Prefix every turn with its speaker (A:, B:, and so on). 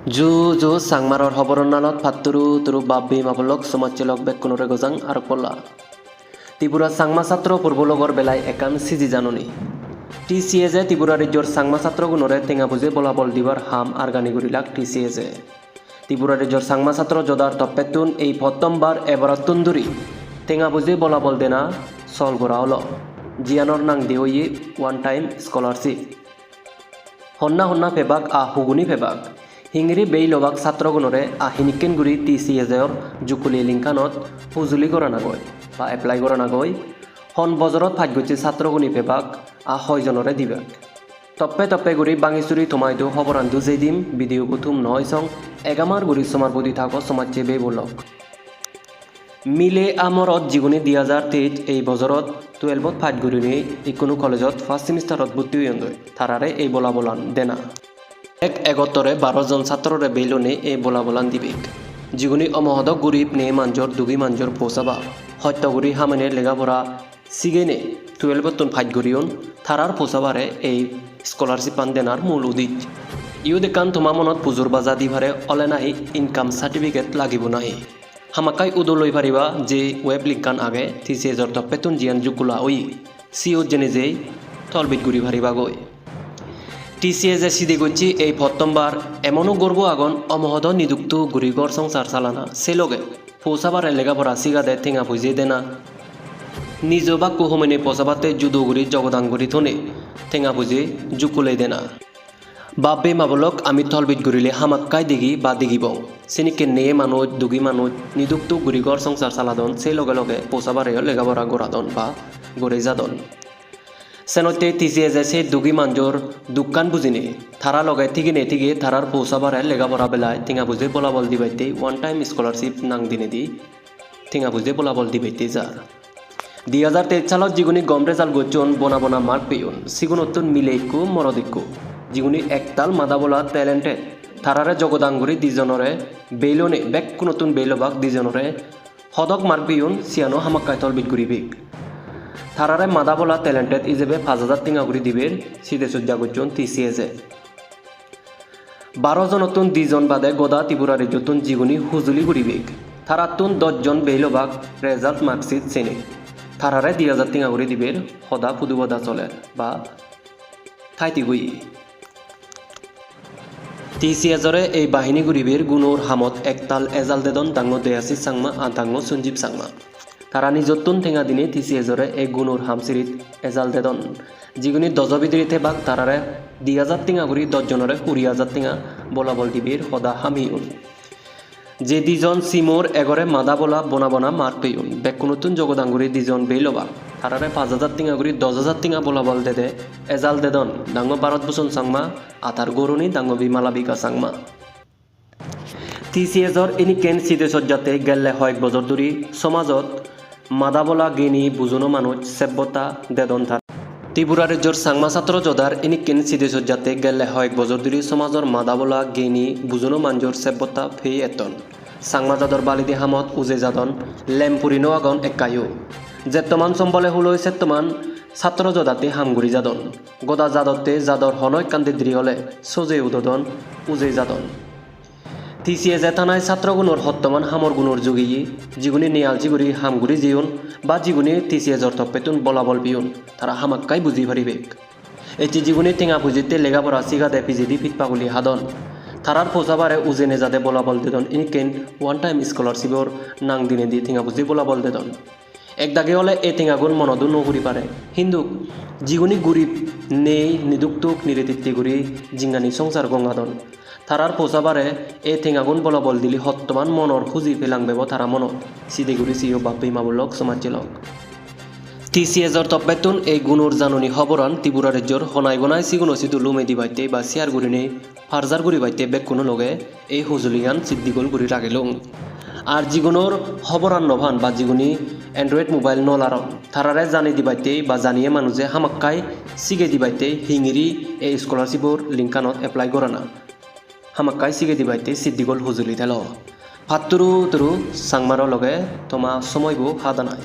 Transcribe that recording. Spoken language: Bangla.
A: জু জু সাংমারর হবরন নালত ফাত্তুরু তুরু বাব্বি মাবলক সমাজচলক বেকুনরে গজাং আর পল্লা ত্রিপুরা সাংমা ছাত্র পূর্বলগর বেলায় একান সিজি জাননি টিসিএজে ত্রিপুরা রাজ্যর সাংমা ছাত্র গুণরে টেঙা বুঝে বলাবল দিবার হাম আর গানিগুড়িলাক টিসিএজে ত্রিপুরা রাজ্যর সাংমা ছাত্র জদার তপ্পেতুন এই প্রথমবার এবারতুন দুরি টেঙা বুঝে বলাবল দেনা সল গোড়া হল জিয়ানর নাং দেওয়ি ওয়ান টাইম স্কলারশিপ হন্না হন্না ফেবাক আ হুগুনি ফেবাক হিংরি বেই লবাক ছাত্রগণরে আহিনিকেনগুড়ি টিসিএজর জুকুলি লিংকানত হুজুলি করা নাগয় বা এপ্লাই করা নাগয় হন বজরত ফাইগছি ছাত্রগুনি ফেবাক আ হয়জনরে দিবাক তপ্পে তপ্পে গুড়ি বাঙিচুরি থমাইদু হবরান্দু যেদিম ভিডিও কুথুম নয় সং এগামার গুড়ি সমার বদি থাক সমাজে বে বলক মিলে আমরত জীবনী 2023 এই বছরত 12ত ফাইট গুড়ি ইকোনো কলেজত ফার্স্ট সেমিস্টারত ভর্তি হইন্দই তারারে এই বলা বলান দেনা এক এগতরে 12 জন ছাত্ররে বেইলনে এই বলা বলান দিবেক জীবনী অমহদ গরিব নে মাঞ্জর দুগি মাঞ্জর পৌঁছাবা হত্যগুড়ি হামেনে লেগাপড়া সিগেনে 12তন ফাইট গুড়িয়ন থারার পৌঁছাবারে এই স্কলারশিপ পান দেনার মূল উদ্দেশ্য ইউ দেখান তোমার মনত পুজোর বাজা দিভারে অলে নাহি ইনকাম সার্টিফিকেট লাগিব নাহি হামাকাই উদো লই পারিবা যে ওয়েব লিংকান আগে টিসিএজর তপ্পেতুন জিয়ান যুগুলা ওই সিও জেনে যেই তলবিট গুড়ি ভারিবা গই টিসিএজে সিদে গচ্ছি এই প্রথমবার এমনও গর্ব আগন অমহদ নিযুক্ত গুড়িগড় সংসার চালানা সে লগে পৌঁছাবার লেগাপড়া সিগাদে ঠেঙা বুঝে দেনা নিজ বা কুহমেনে পচাবাতে জুদোগুড়ি জগদাঙ্গুড়ি থনে ঠেঙা বুঝে জুকুলে দেনা বাব্বে মাবলক আমি তলবিট গুড়িলে হামাক্কাই দিগি বা দিগিব সেনিকে নেয়ে মানুষ দুগি মানুষ নিযুক্ত গুড়িগড় সংসার চালাদন সেই লগে লগে পৌঁছাবারে লেগাপড়া গোড়াদন বা গড়ে যাদন সেনতে টিসিএজে সে দুগি মাঞ্জর দোকান বুঝিনে থারা লগে ঠিকে থারার পৌঁছাবারে লেগাপড়া বেলায় ঠেঙা বুঝে বলাবল দিবাইতে ওয়ান টাইম স্কলারশিপ নাং দিনে দি ঠেঙা বুঝে বলাবল দিবাইতে যার 2023 সালত যিগুনি গম রেজাল্ট গজন বনা বনা মার্ক পেয়ন সিগুনতুন মিলেইকু মরদিকু যিগুনি একতাল মাদা বলা ট্যালেন্টেড থারারে জগদাঙ্গুরি দিজনরে বেইলনে বেক নতুন বেইলবাক দিজনরে হদক মার্ক পেয়ন সিয়ানো হামাক্কাই তলবিট গুড়িবিক থারারে মাদা বলা ট্যালেন্টেড ইজেবে 5000 টিঙাগুড়ি দিবের সিদে সজ্জা গজন টিসিএজে 12 জনতুন 2 জন বাদে গোদা ত্রিপুরা রাজ্যতুন যিগুনি হুজুলি গুড়িবিক থারাতুন 10 জন বেইলবাক রেজাল্ট মার্কশিট চেনে থারারে 2000 টিঙাগুড়ি দিবের সদা পুদুবদা চলে বা খাইতি গুই টিসিএজরে এই বাহিনী গুড়িবের গুণর হামত একতাল এজাল দেদন দাঙ্গ দেয়াসি সাংমা আর দাঙ্গ সঞ্জীব সাংমা তারা নিজতুন ঠেঙা দিনে টিসিএজরে এই গুণর হামসিরিত এজাল দেদন যিগুনি দজবিদিরিতে বাক তারারে 2000 টিঙাগুড়ি 10 জনরে 20000 টিঙা বলাবল দিবের সদা হামিউন যে দুজন সিমোর এগরে মাদা বলা বনা বনা মার পেয়ুন বেকুনতুন জগদাঙ্গুরি দুজন বেইলবা তারারে 5000 টিঙাগুড়ি 10000 টিঙা বলাবল দেদে এজাল দেদন দাঙ্গ ভারত ভূষণ সাংমা আতার গরুনি দাঙ্গ বিমালা বিকা সাংমা টিসিএজর ইনিকেন সিদে সজ্জাতে গেলে হয় বছর ধরি সমাজত মাদা বলা গিনি বুঝনো মানুষ সেব্যতা দেদন থার ত্রিপুরা রাজ্যর সাংমা ছাত্র জদার ইনিকেন সিদে সজ্জাতে গেলে হয় বছর ধরি সমাজর মাদা বলা গিনি বুঝনো মাঞ্জর সেব্যতা ফেই এতন সাংমা জাদর বালিদি হামত উজে যাদন লেমপুরিনো আগন একায়ু যেতমান সম্বলে হুলই সেতমান ছাত্র জদাতে হামগুড়ি যাদন গোদা যাদতে যাদর হনয় কান্দি দ্রি হলে সজে উদদন উজে যাদন টিসিএজে থানায় ছাত্রগুণর হত্তমান হামর গুণর যোগী যিগুনি নিয়ালজিগুড়ি হামগুড়ি জিউন বা যিগুনি টিসিএজর তপ্পেতুন বলাবল পিউন তারা হামাক্কাই বুঝি পারিবেক এটি যিগুনি টেঙা পুজিতে লেগাপড়া সিগাদে পিজিদি ফিটপাগুলি হাদন থারার পৌঁছাবারে উজেনে যাদে বলাবল দেদন ইনিকেন ওয়ান টাইম স্কলারশিপর নাং দিনে দি টেঙা পুজি বলাবল দেদন একদাগে হলে এ টেঙাগুণ মনদু নগুড়ি পারে হিন্দুক যিগুনি গরিব নেই নিদুক্তুক নিরেতিত্তি গুড়ি জিঙ্গানি সংসার গঙ্গাদন থারার পৌঁছাবারে এ ঠেঙাগুণ বলাবল দিলি হত্তমান মনর খুঁজি ফেলাংবেব তারা মন সিদিগুড়ি সিও বাপ্পি মাবুলক সমাজচিলক টিসিএজর তপ্পেতুন এই গুণর জাননী খবরান ত্রিপুরা রাজ্যর হনাই গনাই সিগুনো সিদু লুমে দি বাইতে বা সিয়ার গুড়ি নেই ফার্জার গুড়ি বাইতে বেক কোনো লগে এই হুজুলিয়ান সিদ্দিগোল গুড়ি রাগেলং আর যিগুনোর খবরান নভান বা যিগুনি অ্যান্ড্রয়েড মোবাইল নলারন থারারে জানি দিবাইতে বা জানিয়ে মানুষে হামাক্কাই সিগে দিবাইতে হিঙিরি এই স্কলারশিপর লিংকানত এপ্লাই করা না হামাক্কাই সিগে দিবাইতে সিদ্দিগোল হুজুলি তেল ফাত্তুরু তুরু সাংমার লগে তোমা সময়বো হাদা নাই।